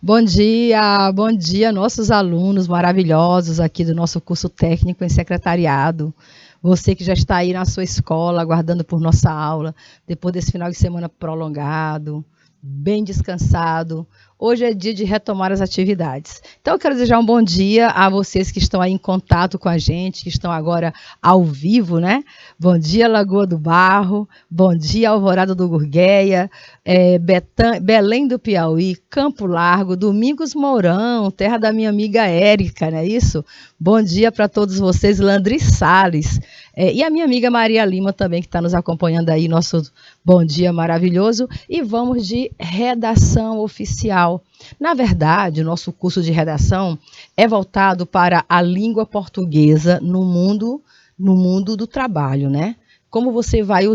Bom dia, nossos alunos maravilhosos aqui do nosso curso técnico em secretariado. Você que já está aí na sua escola, aguardando por nossa aula, depois desse final de semana prolongado, bem descansado. Hoje é dia de retomar as atividades. Então, eu quero desejar um bom dia a vocês que estão aí em contato com a gente, que estão agora ao vivo, né? Bom dia, Lagoa do Barro. Bom dia, Alvorada do Gurgueia, Belém do Piauí, Campo Largo, Domingos Mourão, terra da minha amiga Érica, não é isso? Bom dia para todos vocês, Landry Salles. E a minha amiga Maria Lima também, que está nos acompanhando aí, nosso bom dia maravilhoso. E vamos de redação oficial. Na verdade, o nosso curso de redação é voltado para a língua portuguesa no mundo do trabalho, né? Como você vai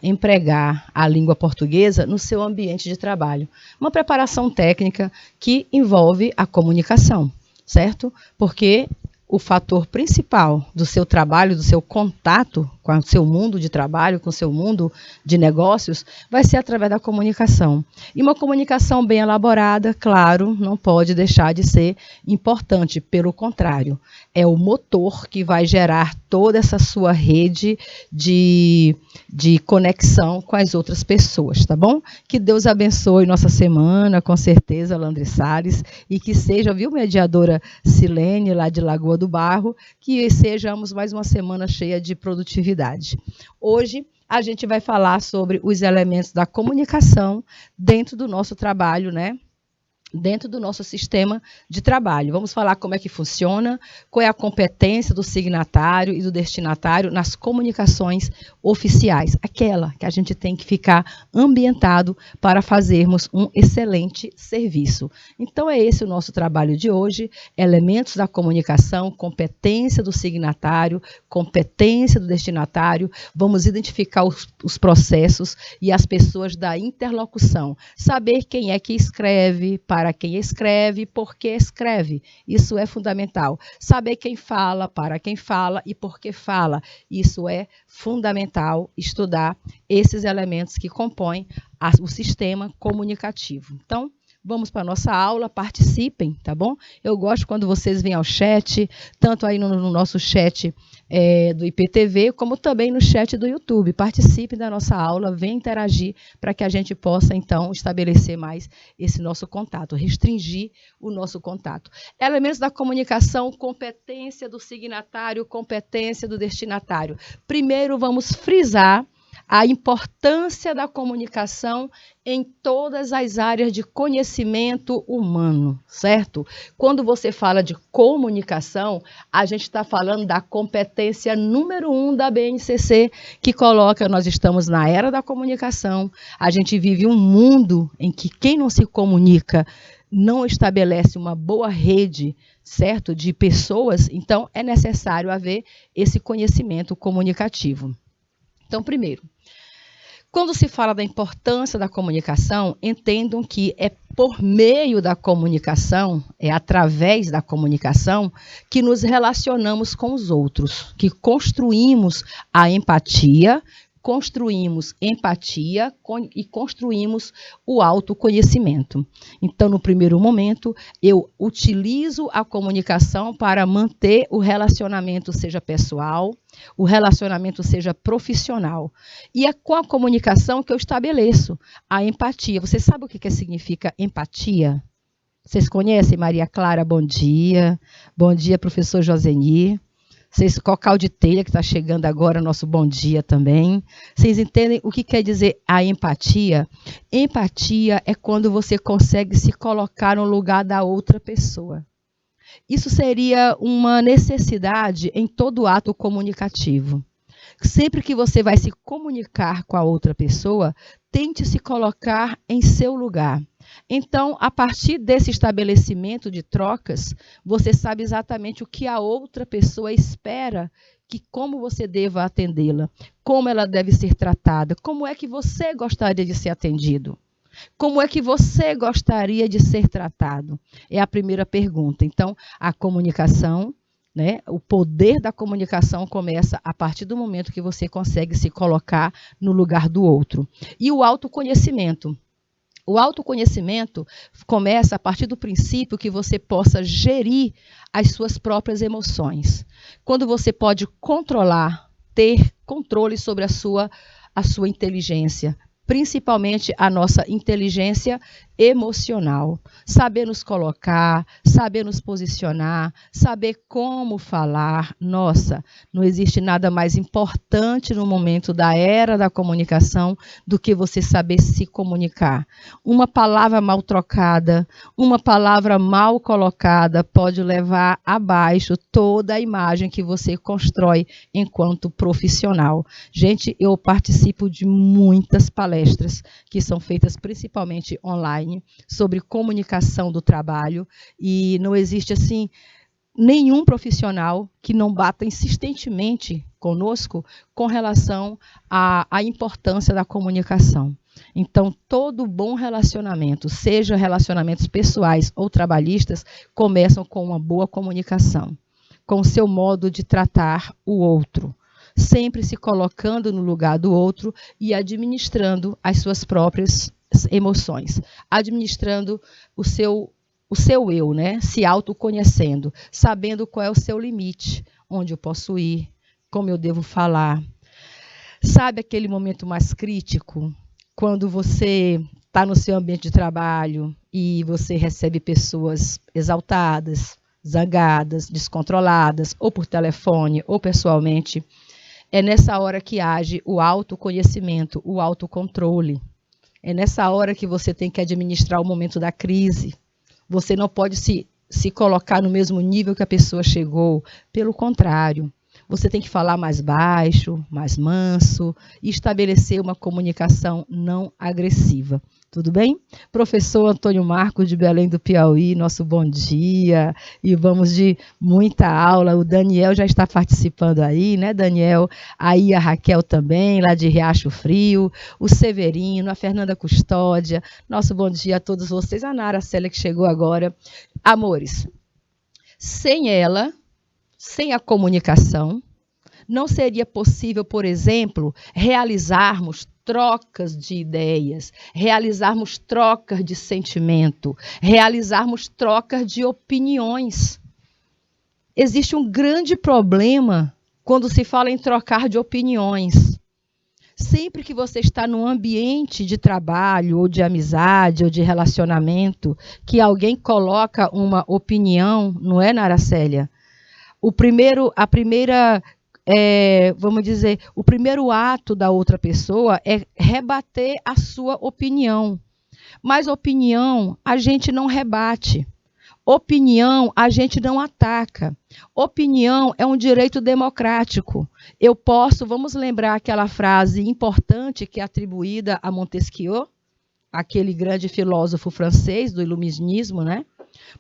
empregar a língua portuguesa no seu ambiente de trabalho. Uma preparação técnica que envolve a comunicação, certo? Porque o fator principal do seu trabalho, do seu contato com o seu mundo de trabalho, com o seu mundo de negócios, vai ser através da comunicação. E uma comunicação bem elaborada, claro, não pode deixar de ser importante, pelo contrário, é o motor que vai gerar toda essa sua rede de conexão com as outras pessoas, tá bom? Que Deus abençoe nossa semana, com certeza, Landry Salles, e que seja, viu, mediadora Silene, lá de Lagoa do Barro, que sejamos mais uma semana cheia de produtividade. Hoje, a gente vai falar sobre os elementos da comunicação dentro do nosso trabalho, né? Dentro do nosso sistema de trabalho. Vamos falar como é que funciona, qual é a competência do signatário e do destinatário nas comunicações oficiais, aquela que a gente tem que ficar ambientado para fazermos um excelente serviço. Então é esse o nosso trabalho de hoje, elementos da comunicação, competência do signatário, competência do destinatário, vamos identificar os processos e as pessoas da interlocução, saber quem é que escreve, para quem escreve, por que escreve. Isso é fundamental. Saber quem fala, para quem fala e por que fala. Isso é fundamental, estudar esses elementos que compõem o sistema comunicativo. Então, vamos para a nossa aula, participem, tá bom? Eu gosto quando vocês vêm ao chat, tanto aí no nosso chat do IPTV, como também no chat do YouTube. Participem da nossa aula, venham interagir para que a gente possa, então, estabelecer mais esse nosso contato, restringir o nosso contato. Elementos da comunicação, competência do signatário, competência do destinatário. Primeiro, vamos frisar a importância da comunicação em todas as áreas de conhecimento humano, certo? Quando você fala de comunicação, a gente está falando da competência número 1 da BNCC, que coloca, nós estamos na era da comunicação, a gente vive um mundo em que quem não se comunica não estabelece uma boa rede, certo, de pessoas, então é necessário haver esse conhecimento comunicativo. Então, primeiro, quando se fala da importância da comunicação, entendam que é por meio da comunicação, é através da comunicação, que nos relacionamos com os outros, que construímos a empatia e construímos o autoconhecimento. Então, no primeiro momento, eu utilizo a comunicação para manter o relacionamento seja pessoal, o relacionamento seja profissional. E é com a comunicação que eu estabeleço a empatia. Você sabe o que significa empatia? Vocês conhecem Maria Clara? Bom dia. Bom dia, professor Josenir. Cocal de Telha, que está chegando agora, nosso bom dia também. Vocês entendem o que quer dizer a empatia? Empatia é quando você consegue se colocar no lugar da outra pessoa. Isso seria uma necessidade em todo ato comunicativo. Sempre que você vai se comunicar com a outra pessoa, tente se colocar em seu lugar. Então, a partir desse estabelecimento de trocas, você sabe exatamente o que a outra pessoa espera, como você deva atendê-la, como ela deve ser tratada, como é que você gostaria de ser atendido. Como é que você gostaria de ser tratado? É a primeira pergunta. Então, a comunicação, né, o poder da comunicação começa a partir do momento que você consegue se colocar no lugar do outro. E o autoconhecimento. O autoconhecimento começa a partir do princípio que você possa gerir as suas próprias emoções. Quando você pode controlar, ter controle sobre a sua inteligência, principalmente a nossa inteligência emocional. Saber nos colocar, saber nos posicionar, saber como falar. Nossa, não existe nada mais importante no momento da era da comunicação do que você saber se comunicar. Uma palavra mal trocada, uma palavra mal colocada pode levar abaixo toda a imagem que você constrói enquanto profissional. Gente, eu participo de muitas palestras que são feitas principalmente online sobre comunicação do trabalho e não existe assim nenhum profissional que não bata insistentemente conosco com relação à importância da comunicação. Então, todo bom relacionamento, seja relacionamentos pessoais ou trabalhistas, começam com uma boa comunicação, com o seu modo de tratar o outro, sempre se colocando no lugar do outro e administrando as suas próprias emoções, administrando o seu eu, né? Se autoconhecendo, sabendo qual é o seu limite, onde eu posso ir, como eu devo falar. Sabe aquele momento mais crítico, quando você está no seu ambiente de trabalho e você recebe pessoas exaltadas, zangadas, descontroladas, ou por telefone, ou pessoalmente? É nessa hora que age o autoconhecimento, o autocontrole. É nessa hora que você tem que administrar o momento da crise. Você não pode se colocar no mesmo nível que a pessoa chegou. Pelo contrário, você tem que falar mais baixo, mais manso e estabelecer uma comunicação não agressiva. Tudo bem? Professor Antônio Marcos de Belém do Piauí, nosso bom dia. E vamos de muita aula. O Daniel já está participando aí, né, Daniel? Aí a Raquel também, lá de Riacho Frio. O Severino, a Fernanda Custódia. Nosso bom dia a todos vocês. A Nara Célia que chegou agora. Amores, sem ela, sem a comunicação, não seria possível, por exemplo, realizarmos trocas de ideias, realizarmos trocas de sentimento, realizarmos trocas de opiniões. Existe um grande problema quando se fala em trocar de opiniões. Sempre que você está num ambiente de trabalho, ou de amizade, ou de relacionamento, que alguém coloca uma opinião, não é, Nara Célia? O primeiro ato da outra pessoa é rebater a sua opinião. Mas opinião a gente não rebate. Opinião a gente não ataca. Opinião é um direito democrático. Eu posso, vamos lembrar aquela frase importante que é atribuída a Montesquieu, aquele grande filósofo francês do iluminismo, né?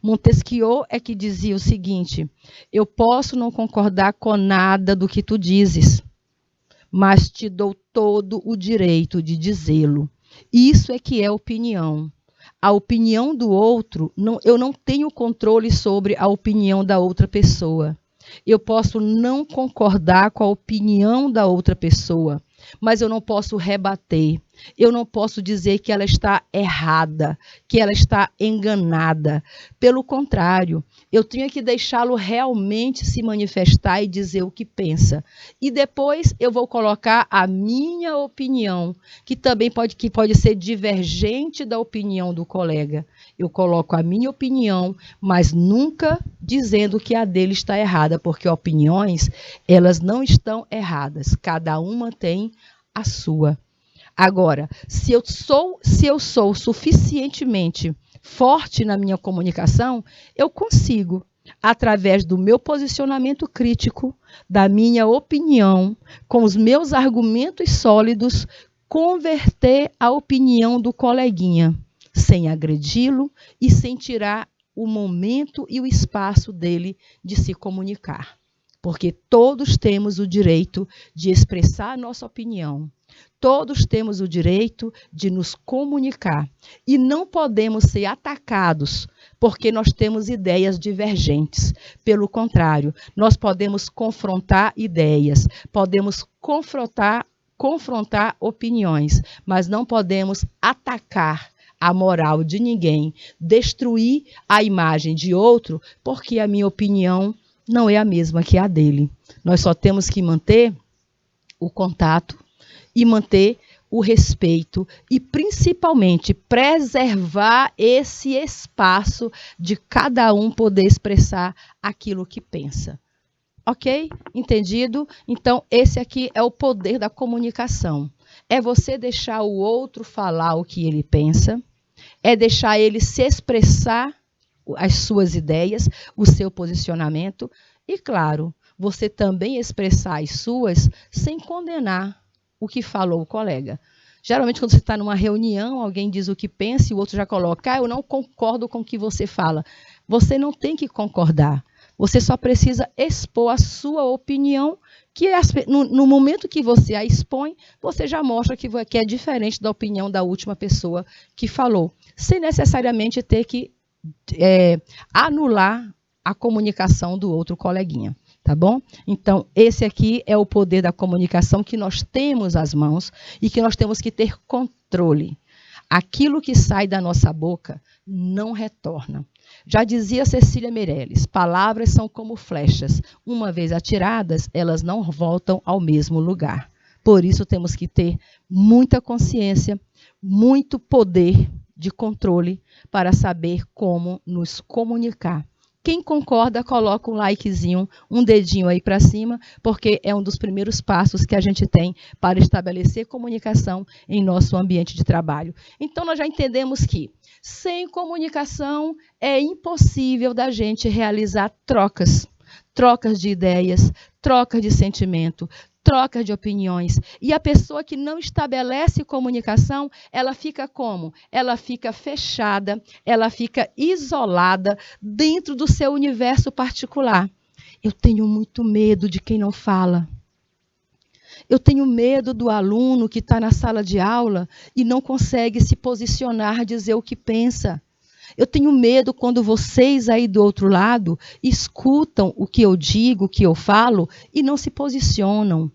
Montesquieu é que dizia o seguinte: eu posso não concordar com nada do que tu dizes, mas te dou todo o direito de dizê-lo. Isso é que é opinião. A opinião do outro, eu não tenho controle sobre a opinião da outra pessoa. Eu posso não concordar com a opinião da outra pessoa, mas eu não posso rebater. Eu não posso dizer que ela está errada, que ela está enganada. Pelo contrário, eu tenho que deixá-lo realmente se manifestar e dizer o que pensa. E depois eu vou colocar a minha opinião, que também pode ser divergente da opinião do colega. Eu coloco a minha opinião, mas nunca dizendo que a dele está errada, porque opiniões, elas não estão erradas. Cada uma tem a sua. Agora, se eu sou suficientemente forte na minha comunicação, eu consigo, através do meu posicionamento crítico, da minha opinião, com os meus argumentos sólidos, converter a opinião do coleguinha, sem agredi-lo e sem tirar o momento e o espaço dele de se comunicar. Porque todos temos o direito de expressar a nossa opinião. Todos temos o direito de nos comunicar e não podemos ser atacados porque nós temos ideias divergentes. Pelo contrário, nós podemos confrontar ideias, podemos confrontar opiniões, mas não podemos atacar a moral de ninguém, destruir a imagem de outro, porque a minha opinião não é a mesma que a dele. Nós só temos que manter o contato e manter o respeito e, principalmente, preservar esse espaço de cada um poder expressar aquilo que pensa. Ok? Entendido? Então, esse aqui é o poder da comunicação. É você deixar o outro falar o que ele pensa, é deixar ele se expressar as suas ideias, o seu posicionamento e, claro, você também expressar as suas sem condenar o que falou o colega. Geralmente, quando você está numa reunião, alguém diz o que pensa e o outro já coloca, eu não concordo com o que você fala. Você não tem que concordar. Você só precisa expor a sua opinião, que no momento que você a expõe, você já mostra que é diferente da opinião da última pessoa que falou, sem necessariamente ter que anular a comunicação do outro coleguinha. Tá bom? Então, esse aqui é o poder da comunicação que nós temos às mãos e que nós temos que ter controle. Aquilo que sai da nossa boca não retorna. Já dizia Cecília Meirelles, palavras são como flechas. Uma vez atiradas, elas não voltam ao mesmo lugar. Por isso, temos que ter muita consciência, muito poder de controle para saber como nos comunicar. Quem concorda, coloca um likezinho, um dedinho aí para cima, porque é um dos primeiros passos que a gente tem para estabelecer comunicação em nosso ambiente de trabalho. Então, nós já entendemos que sem comunicação é impossível da gente realizar trocas de ideias, trocas de sentimento, trocas de opiniões. E a pessoa que não estabelece comunicação, ela fica como? Ela fica fechada, ela fica isolada dentro do seu universo particular. Eu tenho muito medo de quem não fala. Eu tenho medo do aluno que está na sala de aula e não consegue se posicionar, dizer o que pensa. Eu tenho medo quando vocês aí do outro lado escutam o que eu digo, o que eu falo e não se posicionam.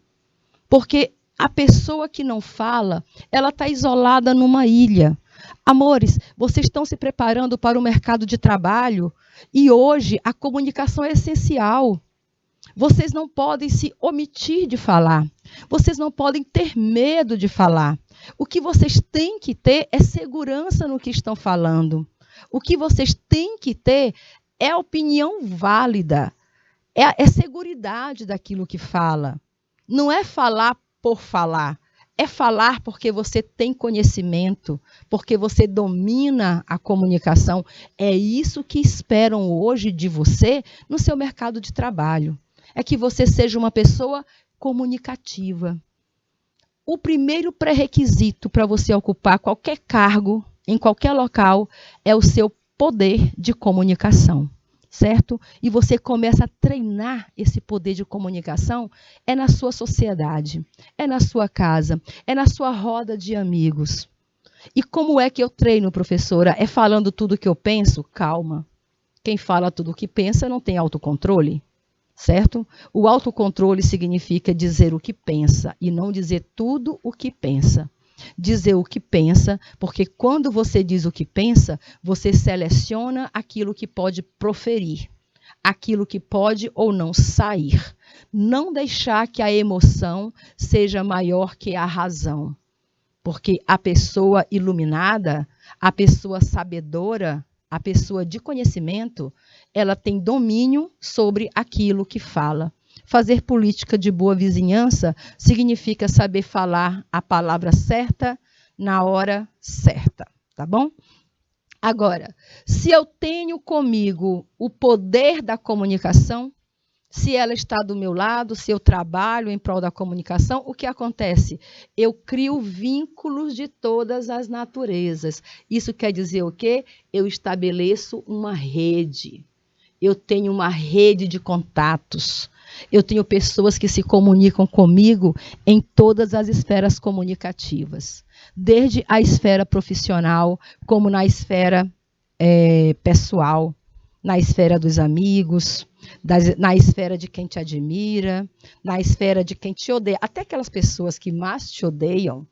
Porque a pessoa que não fala, ela está isolada numa ilha. Amores, vocês estão se preparando para o mercado de trabalho e hoje a comunicação é essencial. Vocês não podem se omitir de falar. Vocês não podem ter medo de falar. O que vocês têm que ter é segurança no que estão falando. O que vocês têm que ter é opinião válida, é seguridade daquilo que fala. Não é falar por falar, é falar porque você tem conhecimento, porque você domina a comunicação. É isso que esperam hoje de você no seu mercado de trabalho. É que você seja uma pessoa comunicativa. O primeiro pré-requisito para você ocupar qualquer cargo, em qualquer local, é o seu poder de comunicação, certo? E você começa a treinar esse poder de comunicação é na sua sociedade, é na sua casa, é na sua roda de amigos. E como é que eu treino, professora? É falando tudo o que eu penso? Calma. Quem fala tudo o que pensa não tem autocontrole, certo? O autocontrole significa dizer o que pensa e não dizer tudo o que pensa. Dizer o que pensa, porque quando você diz o que pensa, você seleciona aquilo que pode proferir, aquilo que pode ou não sair. Não deixar que a emoção seja maior que a razão. Porque a pessoa iluminada, a pessoa sabedora, a pessoa de conhecimento, ela tem domínio sobre aquilo que fala. Fazer política de boa vizinhança significa saber falar a palavra certa na hora certa, tá bom? Agora, se eu tenho comigo o poder da comunicação, se ela está do meu lado, se eu trabalho em prol da comunicação, o que acontece? Eu crio vínculos de todas as naturezas. Isso quer dizer o quê? Eu estabeleço uma rede. Eu tenho uma rede de contatos. Eu tenho pessoas que se comunicam comigo em todas as esferas comunicativas. Desde a esfera profissional, como na esfera pessoal, na esfera dos amigos, na esfera de quem te admira, na esfera de quem te odeia. Até aquelas pessoas que mais te odeiam,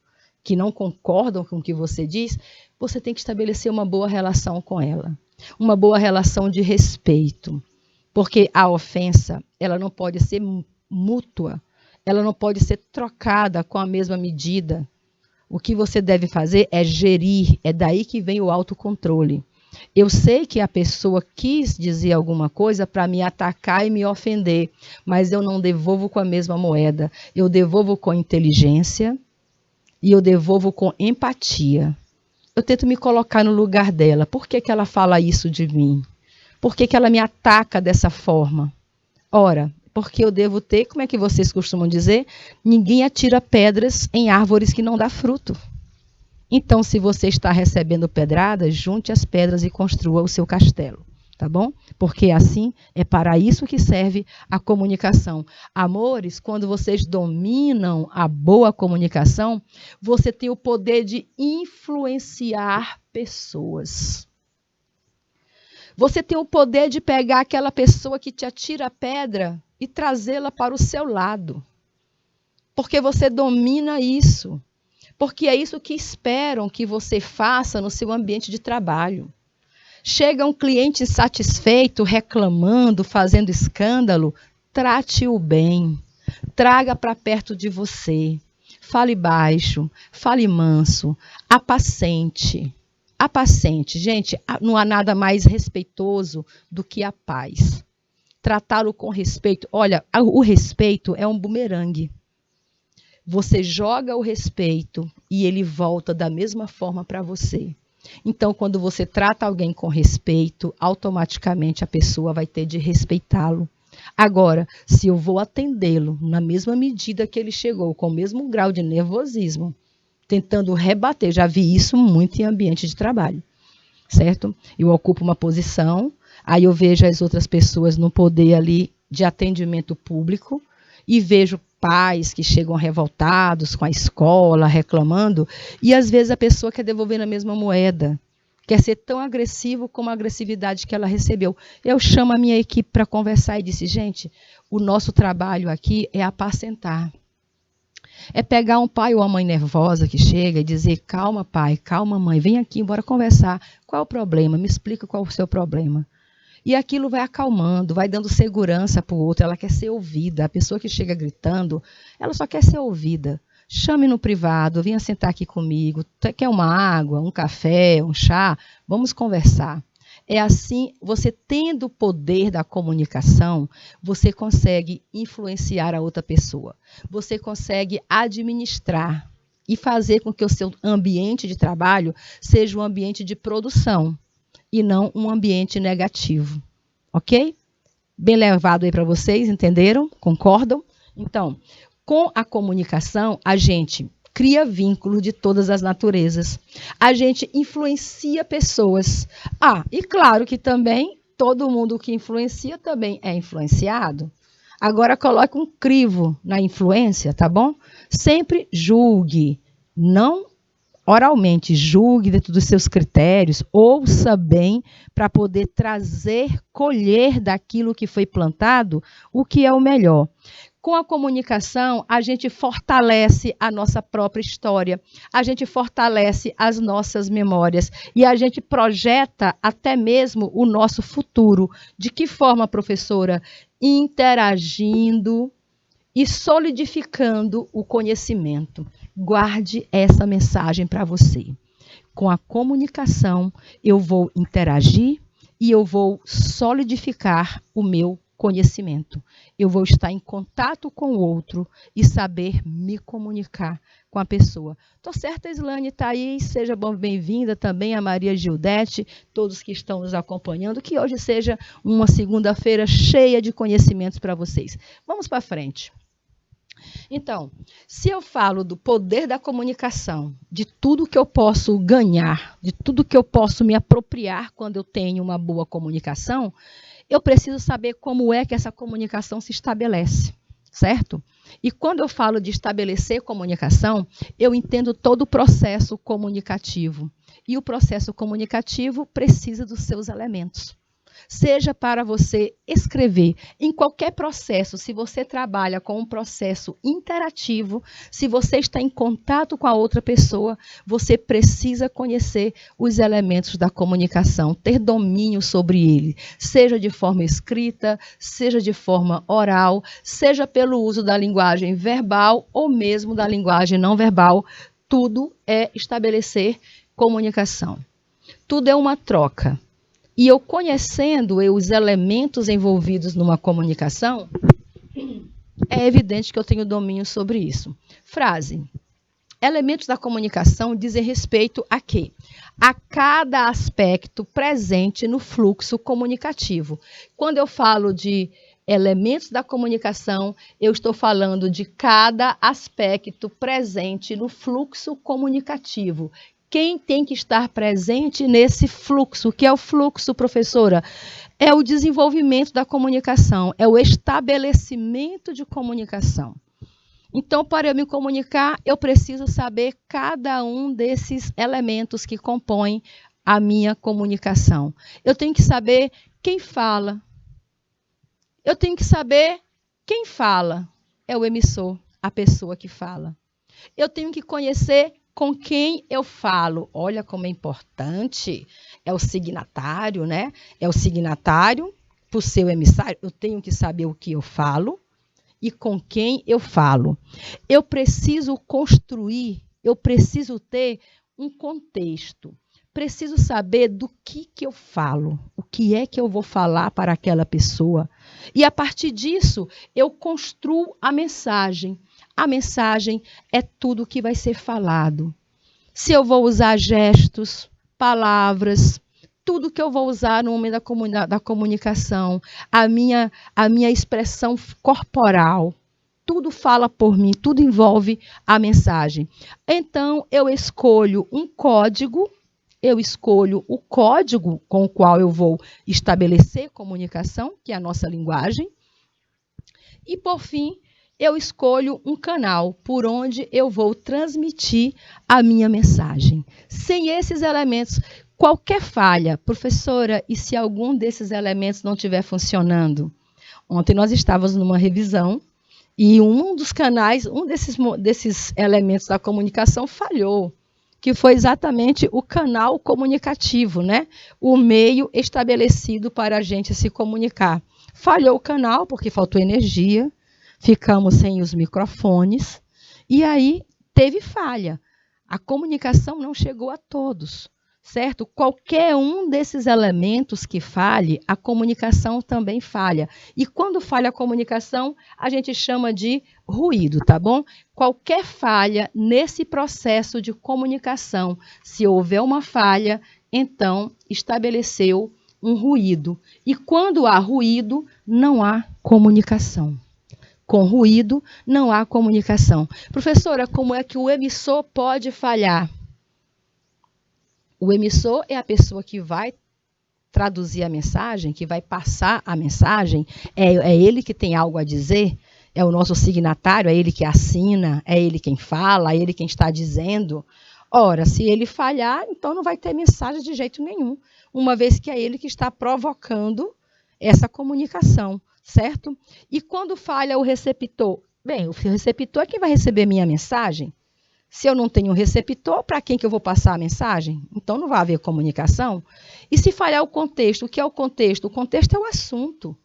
que não concordam com o que você diz, você tem que estabelecer uma boa relação com ela. Uma boa relação de respeito. Porque a ofensa, ela não pode ser mútua, ela não pode ser trocada com a mesma medida. O que você deve fazer é gerir, é daí que vem o autocontrole. Eu sei que a pessoa quis dizer alguma coisa para me atacar e me ofender, mas eu não devolvo com a mesma moeda. Eu devolvo com inteligência e eu devolvo com empatia. Eu tento me colocar no lugar dela. Por que ela fala isso de mim? Por que ela me ataca dessa forma? Ora, porque eu devo ter, como é que vocês costumam dizer? Ninguém atira pedras em árvores que não dá fruto. Então, se você está recebendo pedradas, junte as pedras e construa o seu castelo, tá bom? Porque assim é para isso que serve a comunicação. Amores, quando vocês dominam a boa comunicação, você tem o poder de influenciar pessoas. Você tem o poder de pegar aquela pessoa que te atira a pedra e trazê-la para o seu lado. Porque você domina isso. Porque é isso que esperam que você faça no seu ambiente de trabalho. Chega um cliente insatisfeito, reclamando, fazendo escândalo, trate-o bem. Traga para perto de você. Fale baixo, fale manso, apacente. Apacente. Gente, não há nada mais respeitoso do que a paz. Tratá-lo com respeito. Olha, o respeito é um bumerangue. Você joga o respeito e ele volta da mesma forma para você. Então, quando você trata alguém com respeito, automaticamente a pessoa vai ter de respeitá-lo. Agora, se eu vou atendê-lo na mesma medida que ele chegou, com o mesmo grau de nervosismo, tentando rebater, já vi isso muito em ambiente de trabalho, certo? Eu ocupo uma posição, aí eu vejo as outras pessoas no poder ali de atendimento público e vejo pais que chegam revoltados com a escola, reclamando, e às vezes a pessoa quer devolver na mesma moeda, quer ser tão agressivo como a agressividade que ela recebeu. Eu chamo a minha equipe para conversar e disse, gente, o nosso trabalho aqui é apacentar. É pegar um pai ou uma mãe nervosa que chega e dizer, calma pai, calma mãe, vem aqui, bora conversar. Qual é o problema? Me explica qual é o seu problema. E aquilo vai acalmando, vai dando segurança para o outro, ela quer ser ouvida. A pessoa que chega gritando, ela só quer ser ouvida. Chame no privado, venha sentar aqui comigo, quer uma água, um café, um chá? Vamos conversar. É assim, você tendo o poder da comunicação, você consegue influenciar a outra pessoa. Você consegue administrar e fazer com que o seu ambiente de trabalho seja um ambiente de produção e não um ambiente negativo, ok? Bem levado aí para vocês, entenderam? Concordam? Então, com a comunicação, a gente cria vínculos de todas as naturezas. A gente influencia pessoas. E claro que também, todo mundo que influencia também é influenciado. Agora, coloque um crivo na influência, tá bom? Sempre julgue, não oralmente, julgue dentro dos seus critérios, ouça bem para poder trazer, colher daquilo que foi plantado o que é o melhor. Com a comunicação, a gente fortalece a nossa própria história, a gente fortalece as nossas memórias e a gente projeta até mesmo o nosso futuro. De que forma, professora? Interagindo e solidificando o conhecimento. Guarde essa mensagem para você. Com a comunicação, eu vou interagir e eu vou solidificar o meu conhecimento. Eu vou estar em contato com o outro e saber me comunicar com a pessoa. Tô certa, Islane, Thaís, seja bem-vinda também a Maria Gildete, todos que estão nos acompanhando, que hoje seja uma segunda-feira cheia de conhecimentos para vocês. Vamos para frente. Então, se eu falo do poder da comunicação, de tudo que eu posso ganhar, de tudo que eu posso me apropriar quando eu tenho uma boa comunicação, eu preciso saber como é que essa comunicação se estabelece, certo? E quando eu falo de estabelecer comunicação, eu entendo todo o processo comunicativo. E o processo comunicativo precisa dos seus elementos. seja para você escrever. Em qualquer processo, se você trabalha com um processo interativo, se você está em contato com a outra pessoa, você precisa conhecer os elementos da comunicação, ter domínio sobre ele, seja de forma escrita, seja de forma oral, seja pelo uso da linguagem verbal ou mesmo da linguagem não verbal. Tudo é estabelecer comunicação. Tudo é uma troca. E eu conhecendo os elementos envolvidos numa comunicação, é evidente que eu tenho domínio sobre isso. Frase. Elementos da comunicação dizem respeito a quê? A cada aspecto presente no fluxo comunicativo. Quando eu falo de elementos da comunicação, eu estou falando de cada aspecto presente no fluxo comunicativo. Quem tem que estar presente nesse fluxo? O que é o fluxo, professora? É o desenvolvimento da comunicação, é o estabelecimento de comunicação. Então, para eu me comunicar, eu preciso saber cada um desses elementos que compõem a minha comunicação. Eu tenho que saber quem fala. Eu tenho que saber quem fala. É o emissor, a pessoa que fala. Eu tenho que conhecer com quem eu falo. Olha como é importante. É o signatário, né? É o signatário, por ser o emissário. Eu tenho que saber o que eu falo e com quem eu falo. Eu preciso construir, eu preciso ter um contexto. Preciso saber do que eu falo, o que é que eu vou falar para aquela pessoa. E a partir disso, eu construo a mensagem. A mensagem é tudo que vai ser falado. Se eu vou usar gestos, palavras, tudo que eu vou usar no momento da comunicação, a minha expressão corporal, tudo fala por mim, tudo envolve a mensagem. Então, eu escolho um código, eu escolho o código com o qual eu vou estabelecer comunicação, que é a nossa linguagem, e, por fim, eu escolho um canal por onde eu vou transmitir a minha mensagem. Sem esses elementos, qualquer falha, professora, e se algum desses elementos não estiver funcionando? Ontem nós estávamos numa revisão e um dos canais, um desses elementos da comunicação falhou, que foi exatamente o canal comunicativo, né? O meio estabelecido para a gente se comunicar. Falhou o canal porque faltou energia, ficamos sem os microfones e aí teve falha. A comunicação não chegou a todos, certo? Qualquer um desses elementos que falhe, a comunicação também falha. E quando falha a comunicação, a gente chama de ruído, tá bom? Qualquer falha nesse processo de comunicação, se houver uma falha, então estabeleceu um ruído. E quando há ruído, não há comunicação. Com ruído, não há comunicação. Professora, como é que o emissor pode falhar? O emissor é a pessoa que vai traduzir a mensagem, que vai passar a mensagem. É ele que tem algo a dizer? É o nosso signatário? É ele que assina? É ele quem fala? É ele quem está dizendo? Ora, se ele falhar, então não vai ter mensagem de jeito nenhum, uma vez que é ele que está provocando essa comunicação. Certo? E quando falha o receptor? Bem, o receptor é quem vai receber minha mensagem. Se eu não tenho receptor, para quem que eu vou passar a mensagem? Então não vai haver comunicação. E se falhar o contexto, o que é o contexto? O contexto é o assunto.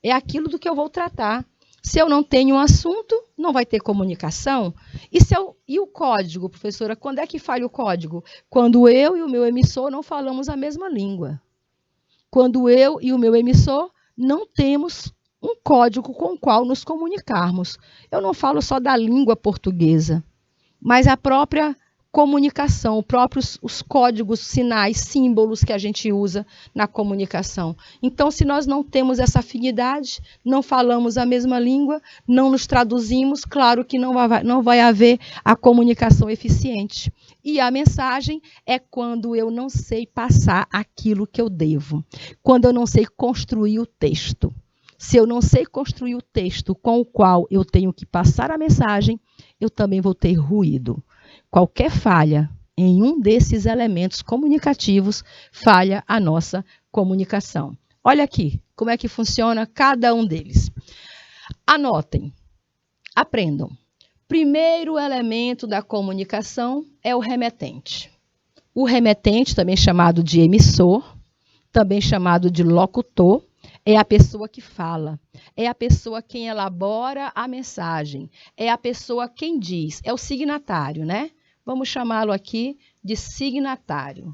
É aquilo do que eu vou tratar. Se eu não tenho um assunto, não vai ter comunicação. E o código, professora, quando é que falha o código? Quando eu e o meu emissor não falamos a mesma língua. Quando eu e o meu emissor não temos um código com o qual nos comunicarmos. Eu não falo só da língua portuguesa, mas a própria comunicação, os códigos, sinais, símbolos que a gente usa na comunicação. Então, se nós não temos essa afinidade, não falamos a mesma língua, não nos traduzimos, claro que não vai haver a comunicação eficiente. E a mensagem é quando eu não sei passar aquilo que eu devo, quando eu não sei construir o texto. Se eu não sei construir o texto com o qual eu tenho que passar a mensagem, eu também vou ter ruído. Qualquer falha em um desses elementos comunicativos falha a nossa comunicação. Olha aqui como é que funciona cada um deles. Anotem, aprendam. Primeiro elemento da comunicação é o remetente. O remetente, também chamado de emissor, também chamado de locutor, é a pessoa que fala, é a pessoa quem elabora a mensagem, é a pessoa quem diz, é o signatário, né? Vamos chamá-lo aqui de signatário.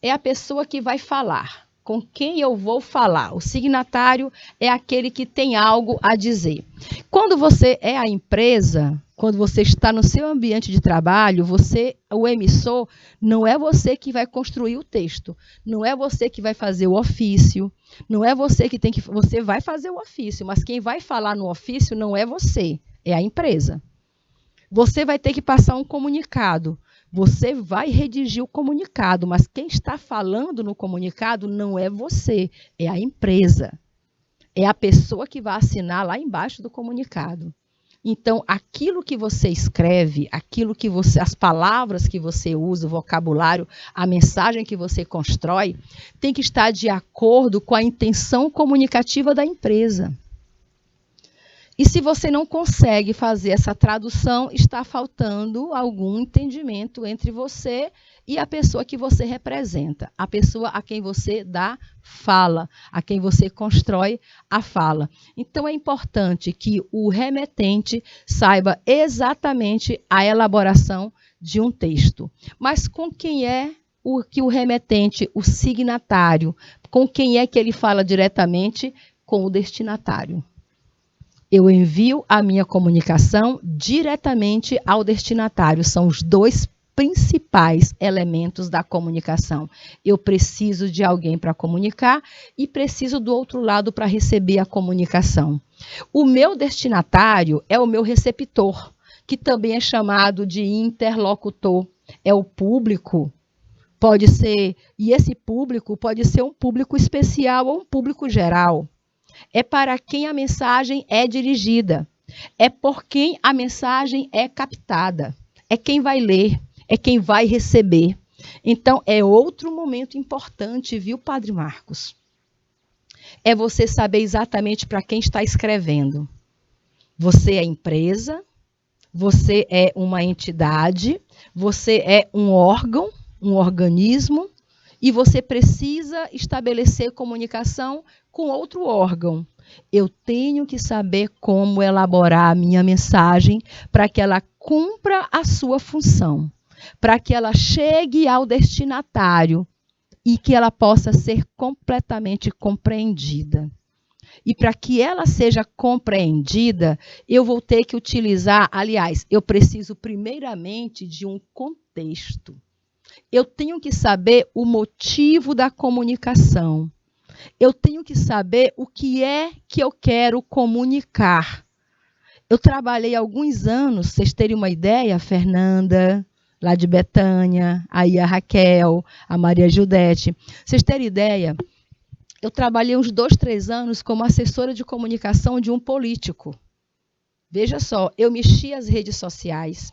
É a pessoa que vai falar, com quem eu vou falar. O signatário é aquele que tem algo a dizer. Quando você é a empresa, quando você está no seu ambiente de trabalho, você, o emissor, não é você que vai construir o texto, não é você que vai fazer o ofício, não é você que tem que... Você vai fazer o ofício, mas quem vai falar no ofício não é você, é a empresa. Você vai ter que passar um comunicado. Você vai redigir o comunicado, mas quem está falando no comunicado não é você, é a empresa. É a pessoa que vai assinar lá embaixo do comunicado. Então, aquilo que você escreve, as palavras que você usa, o vocabulário, a mensagem que você constrói, tem que estar de acordo com a intenção comunicativa da empresa. E se você não consegue fazer essa tradução, está faltando algum entendimento entre você e a pessoa que você representa, a pessoa a quem você dá fala, a quem você constrói a fala. Então, é importante que o remetente saiba exatamente a elaboração de um texto. Mas com quem é o remetente, o signatário? Com quem é que ele fala diretamente? Com o destinatário. Eu envio a minha comunicação diretamente ao destinatário. São os dois principais elementos da comunicação. Eu preciso de alguém para comunicar e preciso do outro lado para receber a comunicação. O meu destinatário é o meu receptor, que também é chamado de interlocutor. É o público. Pode ser, e esse público pode ser um público especial ou um público geral. É para quem a mensagem é dirigida, é por quem a mensagem é captada, é quem vai ler, é quem vai receber. Então, é outro momento importante, viu, Padre Marcos? É você saber exatamente para quem está escrevendo. Você é empresa, você é uma entidade, você é um órgão, um organismo, e você precisa estabelecer comunicação com outro órgão. Eu tenho que saber como elaborar a minha mensagem para que ela cumpra a sua função, para que ela chegue ao destinatário e que ela possa ser completamente compreendida. E para que ela seja compreendida, eu vou ter que utilizar, aliás, eu preciso primeiramente de um contexto. Eu tenho que saber o motivo da comunicação. Eu tenho que saber o que é que eu quero comunicar. Eu trabalhei alguns anos, vocês terem uma ideia, a Fernanda, lá de Betânia, aí a Raquel, a Maria Judete. Vocês terem ideia, eu trabalhei uns 2, 3 anos como assessora de comunicação de um político. Veja só, eu mexia as redes sociais.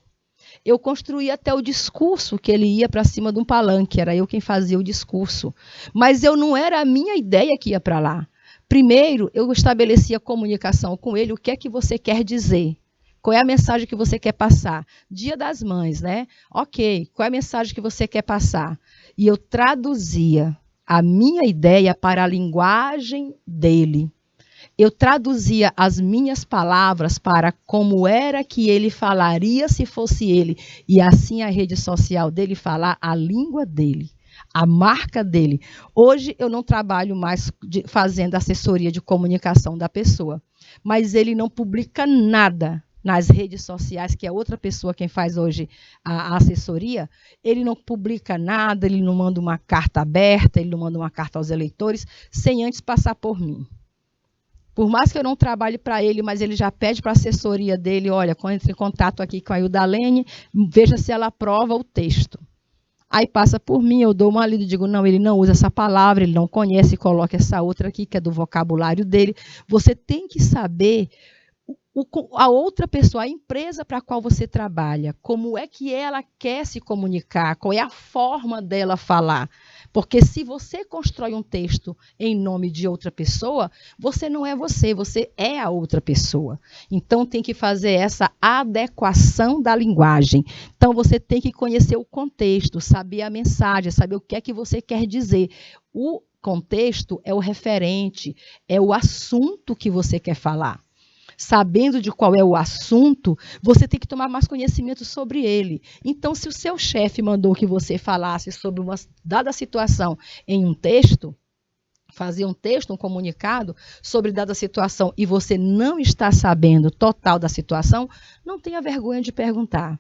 Eu construía até o discurso que ele ia para cima de um palanque, era eu quem fazia o discurso. Mas eu não era a minha ideia que ia para lá. Primeiro, eu estabelecia comunicação com ele, o que é que você quer dizer? Qual é a mensagem que você quer passar? Dia das Mães, né? Ok, qual é a mensagem que você quer passar? E eu traduzia a minha ideia para a linguagem dele. Eu traduzia as minhas palavras para como era que ele falaria se fosse ele. E assim a rede social dele falar a língua dele, a marca dele. Hoje eu não trabalho mais fazendo assessoria de comunicação da pessoa, mas ele não publica nada nas redes sociais, que é outra pessoa quem faz hoje a assessoria. Ele não publica nada, ele não manda uma carta aberta, ele não manda uma carta aos eleitores, sem antes passar por mim. Por mais que eu não trabalhe para ele, mas ele já pede para a assessoria dele, olha, quando entra em contato aqui com a Ildalene, veja se ela aprova o texto. Aí passa por mim, eu dou uma lida e digo, não, ele não usa essa palavra, ele não conhece, coloca essa outra aqui, que é do vocabulário dele. Você tem que saber a outra pessoa, a empresa para a qual você trabalha, como é que ela quer se comunicar, qual é a forma dela falar. Porque se você constrói um texto em nome de outra pessoa, você não é você, você é a outra pessoa. Então tem que fazer essa adequação da linguagem. Então você tem que conhecer o contexto, saber a mensagem, saber o que é que você quer dizer. O contexto é o referente, é o assunto que você quer falar. Sabendo de qual é o assunto, você tem que tomar mais conhecimento sobre ele. Então, se o seu chefe mandou que você falasse sobre uma dada situação em um texto, fazer um texto, um comunicado sobre dada situação e você não está sabendo total da situação, não tenha vergonha de perguntar.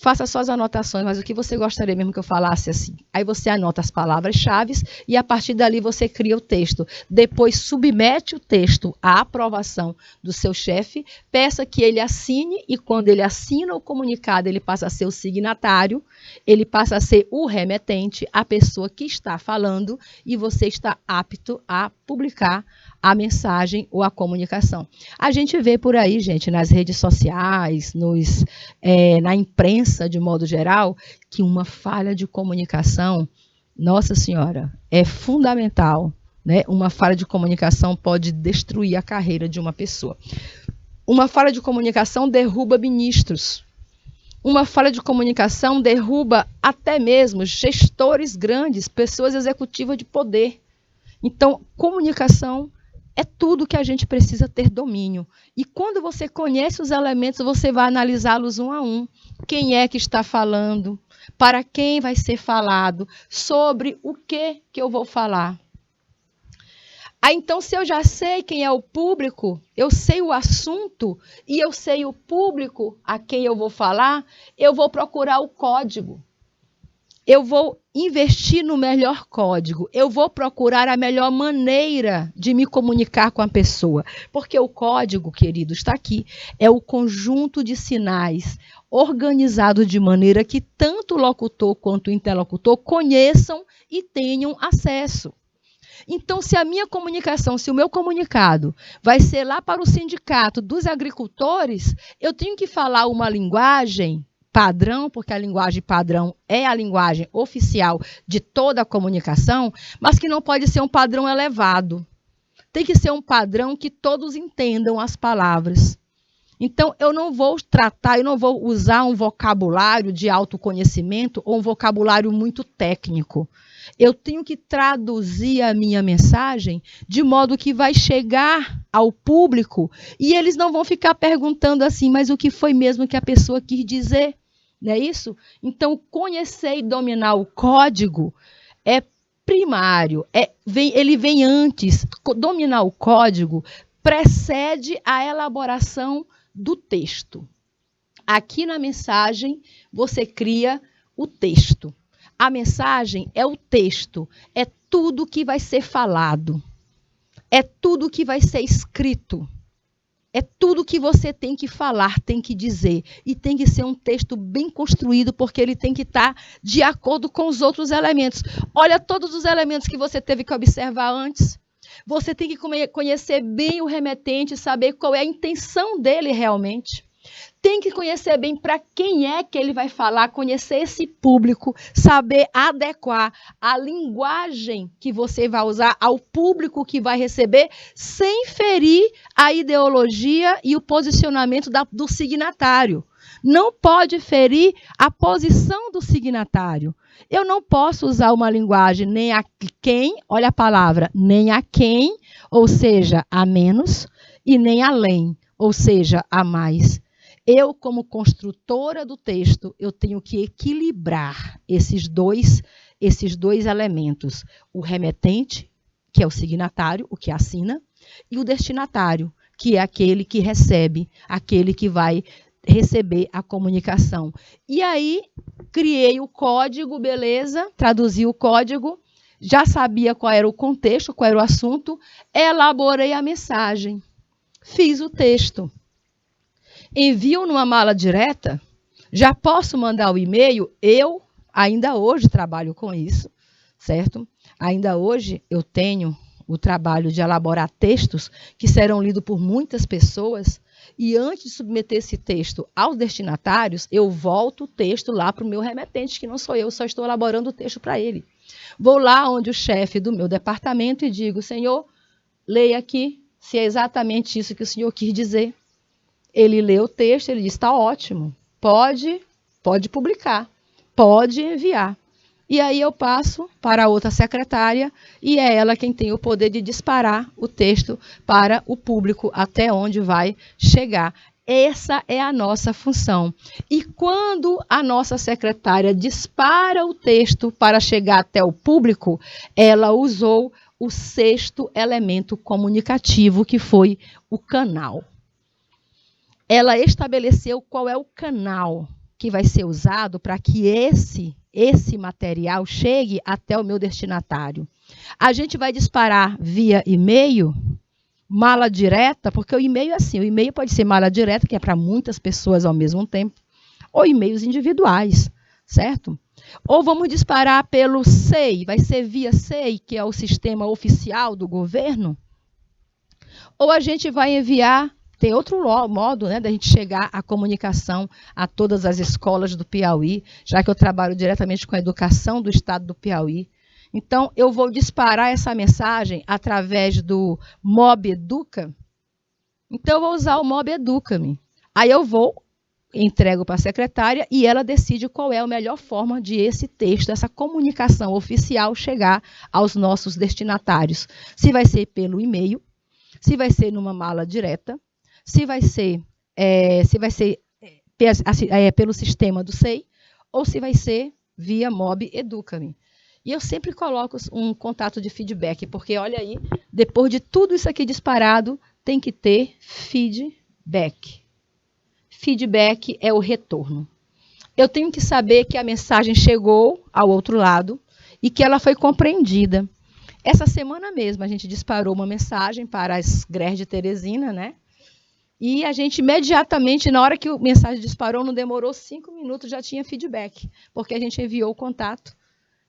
Faça suas anotações, mas o que você gostaria mesmo que eu falasse assim? Aí você anota as palavras-chave e a partir dali você cria o texto. Depois submete o texto à aprovação do seu chefe, peça que ele assine e quando ele assina o comunicado, ele passa a ser o signatário, ele passa a ser o remetente, a pessoa que está falando e você está apto a publicar a mensagem ou a comunicação. A gente vê por aí, gente, nas redes sociais, na imprensa de modo geral, que uma falha de comunicação, nossa senhora, é fundamental, né? Uma falha de comunicação pode destruir a carreira de uma pessoa. Uma falha de comunicação derruba ministros. Uma falha de comunicação derruba até mesmo gestores grandes, pessoas executivas de poder. Então, comunicação é tudo que a gente precisa ter domínio. E quando você conhece os elementos, você vai analisá-los um a um. Quem é que está falando? Para quem vai ser falado? Sobre o que eu vou falar? Então, se eu já sei quem é o público, eu sei o assunto e eu sei o público a quem eu vou falar, eu vou procurar o código. Eu vou investir no melhor código, eu vou procurar a melhor maneira de me comunicar com a pessoa. Porque o código, querido, está aqui. É o conjunto de sinais organizado de maneira que tanto o locutor quanto o interlocutor conheçam e tenham acesso. Então, se a minha comunicação, se o meu comunicado vai ser lá para o sindicato dos agricultores, eu tenho que falar uma linguagem padrão, porque a linguagem padrão é a linguagem oficial de toda a comunicação, mas que não pode ser um padrão elevado. Tem que ser um padrão que todos entendam as palavras. Então, eu não vou usar um vocabulário de autoconhecimento ou um vocabulário muito técnico. Eu tenho que traduzir a minha mensagem de modo que vai chegar ao público e eles não vão ficar perguntando assim, mas o que foi mesmo que a pessoa quis dizer? Não é isso? Então, conhecer e dominar o código é primário, ele vem antes. Dominar o código precede a elaboração do texto. Aqui na mensagem, você cria o texto. A mensagem é o texto, é tudo que vai ser falado, é tudo que vai ser escrito, é tudo que você tem que falar, tem que dizer. E tem que ser um texto bem construído, porque ele tem que estar de acordo com os outros elementos. Olha todos os elementos que você teve que observar antes. Você tem que conhecer bem o remetente, saber qual é a intenção dele realmente. Tem que conhecer bem para quem é que ele vai falar, conhecer esse público, saber adequar a linguagem que você vai usar ao público que vai receber, sem ferir a ideologia e o posicionamento do signatário. Não pode ferir a posição do signatário. Eu não posso usar uma linguagem nem a quem, olha a palavra, nem a quem, ou seja, a menos, e nem além, ou seja, a mais. Eu, como construtora do texto, eu tenho que equilibrar esses dois elementos. O remetente, que é o signatário, o que assina, e o destinatário, que é aquele que recebe, aquele que vai receber a comunicação. E aí, criei o código, beleza, traduzi o código, já sabia qual era o contexto, qual era o assunto, elaborei a mensagem, fiz o texto. Envio numa mala direta, já posso mandar o e-mail, eu ainda hoje trabalho com isso, certo? Ainda hoje eu tenho o trabalho de elaborar textos que serão lidos por muitas pessoas e antes de submeter esse texto aos destinatários, eu volto o texto lá para o meu remetente, que não sou eu, só estou elaborando o texto para ele. Vou lá onde o chefe do meu departamento e digo, senhor, leia aqui se é exatamente isso que o senhor quis dizer. Ele lê o texto, ele diz, está ótimo, pode publicar, pode enviar. E aí eu passo para a outra secretária e é ela quem tem o poder de disparar o texto para o público até onde vai chegar. Essa é a nossa função. E quando a nossa secretária dispara o texto para chegar até o público, ela usou o sexto elemento comunicativo, que foi o canal. Ela estabeleceu qual é o canal que vai ser usado para que esse material chegue até o meu destinatário. A gente vai disparar via e-mail, mala direta, porque o e-mail é assim, o e-mail pode ser mala direta, que é para muitas pessoas ao mesmo tempo, ou e-mails individuais, certo? Ou vamos disparar pelo SEI, vai ser via SEI, que é o sistema oficial do governo, ou a gente vai enviar. Tem outro modo, né, da gente chegar à comunicação a todas as escolas do Piauí, já que eu trabalho diretamente com a educação do estado do Piauí. Então, eu vou disparar essa mensagem através do Mob Educa. Então, eu vou usar o Mob Educa-me. Aí eu vou, entrego para a secretária e ela decide qual é a melhor forma de esse texto, essa comunicação oficial chegar aos nossos destinatários. Se vai ser pelo e-mail, se vai ser numa mala direta, se vai ser pelo sistema do SEI, ou se vai ser via Mob Educa-me. E eu sempre coloco um contato de feedback, porque olha aí, depois de tudo isso aqui disparado, tem que ter feedback. Feedback é o retorno. Eu tenho que saber que a mensagem chegou ao outro lado e que ela foi compreendida. Essa semana mesmo a gente disparou uma mensagem para as GRER de Teresina, né? E a gente imediatamente, na hora que a mensagem disparou, não demorou 5 minutos, já tinha feedback, porque a gente enviou o contato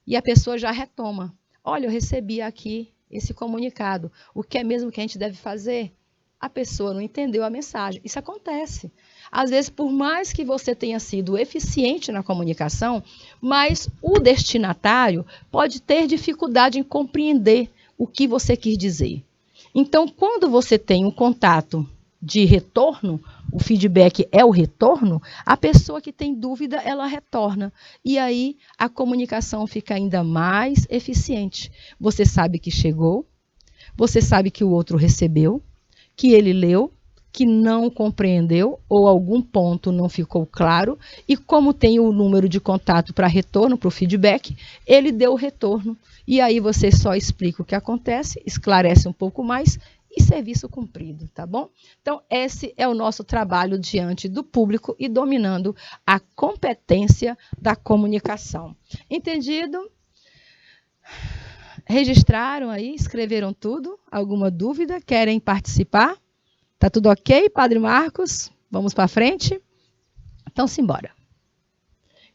e a pessoa já retoma. Olha, eu recebi aqui esse comunicado. O que é mesmo que a gente deve fazer? A pessoa não entendeu a mensagem. Isso acontece. Às vezes, por mais que você tenha sido eficiente na comunicação, mas o destinatário pode ter dificuldade em compreender o que você quis dizer. Então, quando você tem um contato de retorno, o feedback é o retorno, a pessoa que tem dúvida, ela retorna. E aí a comunicação fica ainda mais eficiente. Você sabe que chegou, você sabe que o outro recebeu, que ele leu, que não compreendeu ou algum ponto não ficou claro, e como tem o número de contato para retorno, para o feedback, ele deu o retorno. E aí você só explica o que acontece, esclarece um pouco mais e serviço cumprido, tá bom? Então, esse é o nosso trabalho diante do público e dominando a competência da comunicação. Entendido? Registraram aí? Escreveram tudo? Alguma dúvida? Querem participar? Tá tudo ok, Padre Marcos? Vamos para frente? Então, simbora.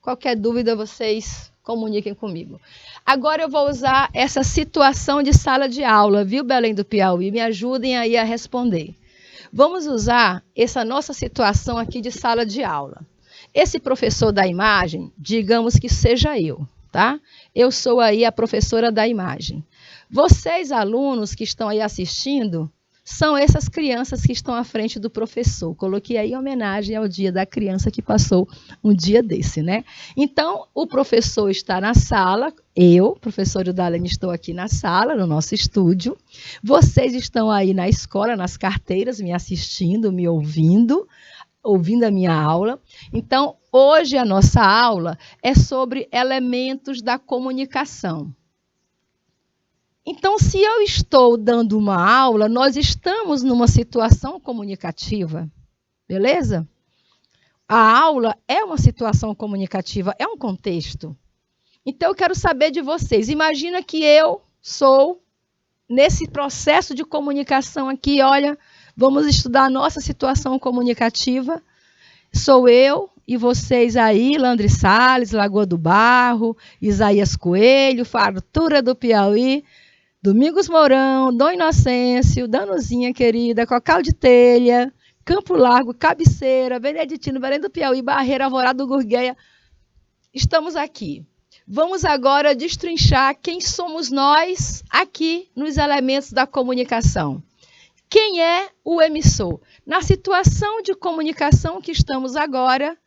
Qualquer dúvida, vocês comuniquem comigo. Agora eu vou usar essa situação de sala de aula, viu, Belém do Piauí? Me ajudem aí a responder. Vamos usar essa nossa situação aqui de sala de aula. Esse professor da imagem, digamos que seja eu, tá? Eu sou aí a professora da imagem. Vocês, alunos que estão aí assistindo, são essas crianças que estão à frente do professor. Coloquei aí em homenagem ao dia da criança que passou um dia desse, né? Então, o professor está na sala, eu, professora Udalene, estou aqui na sala, no nosso estúdio. Vocês estão aí na escola, nas carteiras, me assistindo, me ouvindo a minha aula. Então, hoje a nossa aula é sobre elementos da comunicação. Então, se eu estou dando uma aula, nós estamos numa situação comunicativa, beleza? A aula é uma situação comunicativa, é um contexto. Então, eu quero saber de vocês. Imagina que eu sou nesse processo de comunicação aqui, olha, vamos estudar a nossa situação comunicativa. Sou eu e vocês aí, Landry Salles, Lagoa do Barro, Isaías Coelho, Fartura do Piauí, Domingos Mourão, Dom Inocêncio, Danuzinha querida, Cocal de Telha, Campo Largo, Cabeceira, Beneditino, Belém do Piauí, Barreira, Alvorada do Gurgueia. Estamos aqui. Vamos agora destrinchar quem somos nós aqui nos elementos da comunicação. Quem é o emissor? Na situação de comunicação que estamos agora,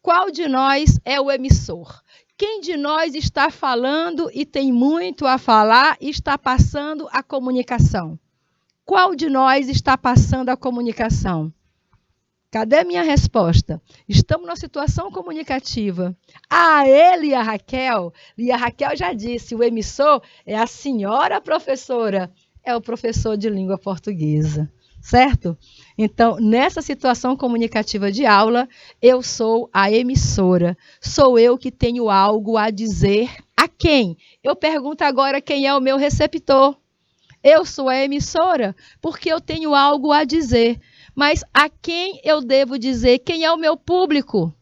qual de nós é o emissor? Quem de nós está falando e tem muito a falar e está passando a comunicação? Qual de nós está passando a comunicação? Cadê minha resposta? Estamos numa situação comunicativa. Ele e a Raquel já disse, o emissor é a senhora professora, é o professor de língua portuguesa, certo? Então, nessa situação comunicativa de aula, eu sou a emissora, sou eu que tenho algo a dizer a quem? Eu pergunto agora quem é o meu receptor. Eu sou a emissora porque eu tenho algo a dizer. Mas a quem eu devo dizer? Quem é o meu público?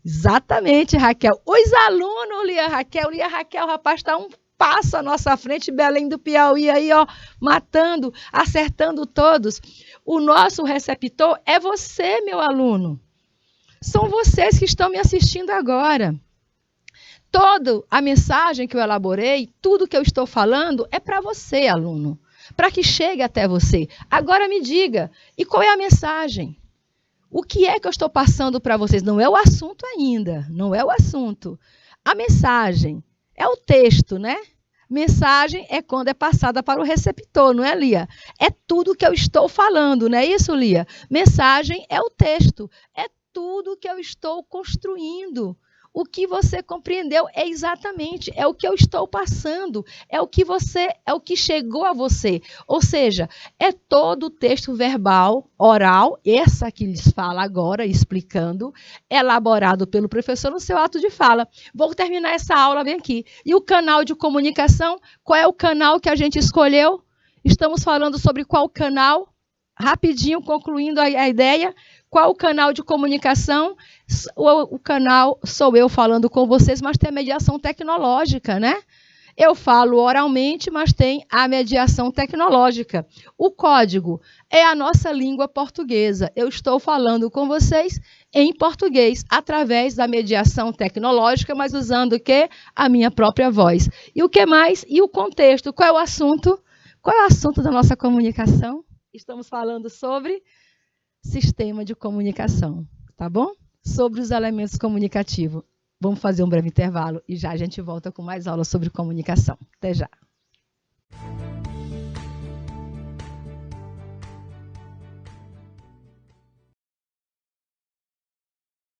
Exatamente, Raquel. Os alunos, Lia Raquel, o rapaz está um passo à nossa frente, Belém do Piauí, aí, ó, matando, acertando todos. O nosso receptor é você, meu aluno. São vocês que estão me assistindo agora. Toda a mensagem que eu elaborei, tudo que eu estou falando, é para você, aluno. Para que chegue até você. Agora me diga, e qual é a mensagem? O que é que eu estou passando para vocês? Não é o assunto ainda, não é o assunto. A mensagem é o texto, né? Mensagem é quando é passada para o receptor, não é, Lia? É tudo que eu estou falando, não é isso, Lia? Mensagem é o texto, é tudo que eu estou construindo. O que você compreendeu é exatamente, é o que eu estou passando, é o que chegou a você. Ou seja, é todo o texto verbal, oral, essa que lhes fala agora, explicando, elaborado pelo professor no seu ato de fala. Vou terminar essa aula bem aqui. E o canal de comunicação, qual é o canal que a gente escolheu? Estamos falando sobre qual canal? Rapidinho, concluindo a ideia. Qual o canal de comunicação? O canal sou eu falando com vocês, mas tem a mediação tecnológica, né? Eu falo oralmente, mas tem a mediação tecnológica. O código é a nossa língua portuguesa. Eu estou falando com vocês em português, através da mediação tecnológica, mas usando o quê? A minha própria voz. E o que mais? E o contexto. Qual é o assunto? Qual é o assunto da nossa comunicação? Estamos falando sobre sistema de comunicação, tá bom? Sobre os elementos comunicativos. Vamos fazer um breve intervalo e já a gente volta com mais aulas sobre comunicação. Até já.